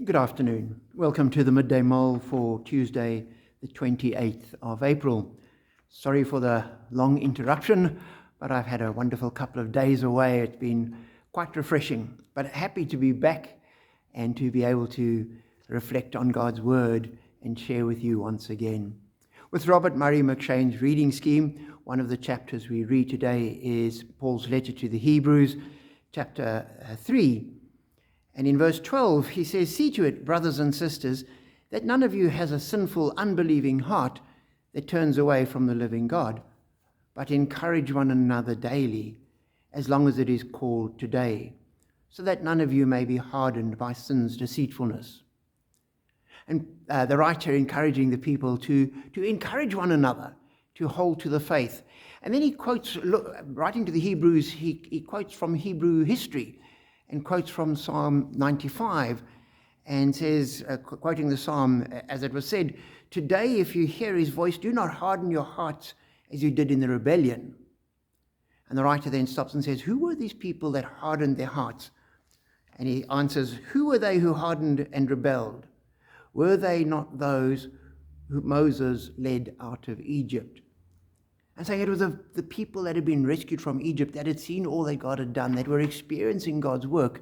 Good afternoon. Welcome to the Midday Mull for Tuesday, the 28th of April. Sorry for the long interruption, but I've had a wonderful couple of days away. It's been quite refreshing, but happy to be back and to be able to reflect on God's Word and share with you once again. With Robert Murray McShane's reading scheme, one of the chapters we read today is Paul's letter to the Hebrews, chapter 3. And in verse 12, he says, "See to it, brothers and sisters, that none of you has a sinful, unbelieving heart that turns away from the living God, but encourage one another daily, as long as it is called today, so that none of you may be hardened by sin's deceitfulness." And the writer encouraging the people to encourage one another, to hold to the faith. And then he quotes, writing to the Hebrews, he quotes from Hebrew history, and quotes from Psalm 95 and says, quoting the Psalm, as it was said, "Today, if you hear his voice, do not harden your hearts as you did in the rebellion." And the writer then stops and says, who were these people that hardened their hearts? And he answers, who were they who hardened and rebelled? Were they not those who Moses led out of Egypt? And saying it was the people that had been rescued from Egypt, that had seen all that God had done, that were experiencing God's work,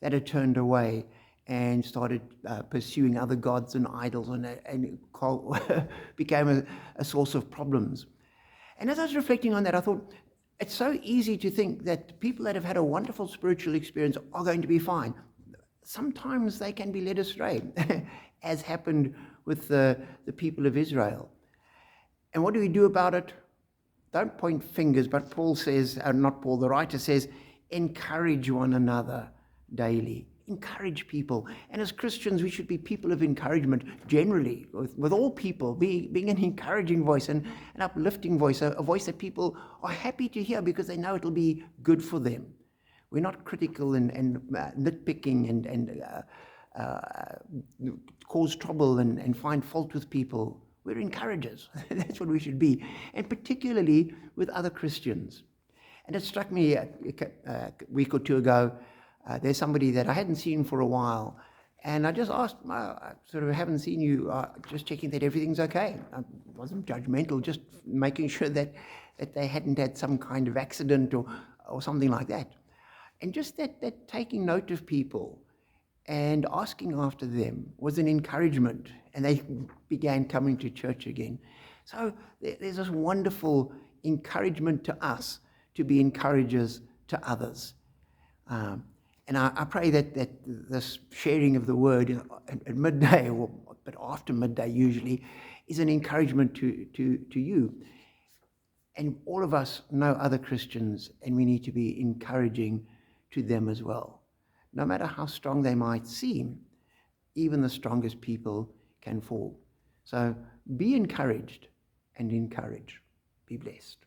that had turned away and started pursuing other gods and idols, and became a source of problems. And as I was reflecting on that, I thought, it's so easy to think that people that have had a wonderful spiritual experience are going to be fine. Sometimes they can be led astray, as happened with the people of Israel. And what do we do about it? Don't point fingers, but Paul says, not Paul, the writer says, encourage one another daily. Encourage people. And as Christians, we should be people of encouragement generally, with all people, being an encouraging voice, and an uplifting voice, a voice that people are happy to hear because they know it'll be good for them. We're not critical and nitpicking and cause trouble and find fault with people. We're encouragers. That's what we should be, and particularly with other Christians. And it struck me a week or two ago, there's somebody that I hadn't seen for a while, and I just asked, I sort of haven't seen you, just checking that everything's okay. I wasn't judgmental, just making sure that they hadn't had some kind of accident or something like that. And just that taking note of people and asking after them was an encouragement, and they began coming to church again. So there's this wonderful encouragement to us to be encouragers to others. And I pray that this sharing of the word at midday, but after midday usually, is an encouragement to you. And all of us know other Christians, and we need to be encouraging to them as well. No matter how strong they might seem, even the strongest people can fall. So be encouraged and encourage. Be blessed.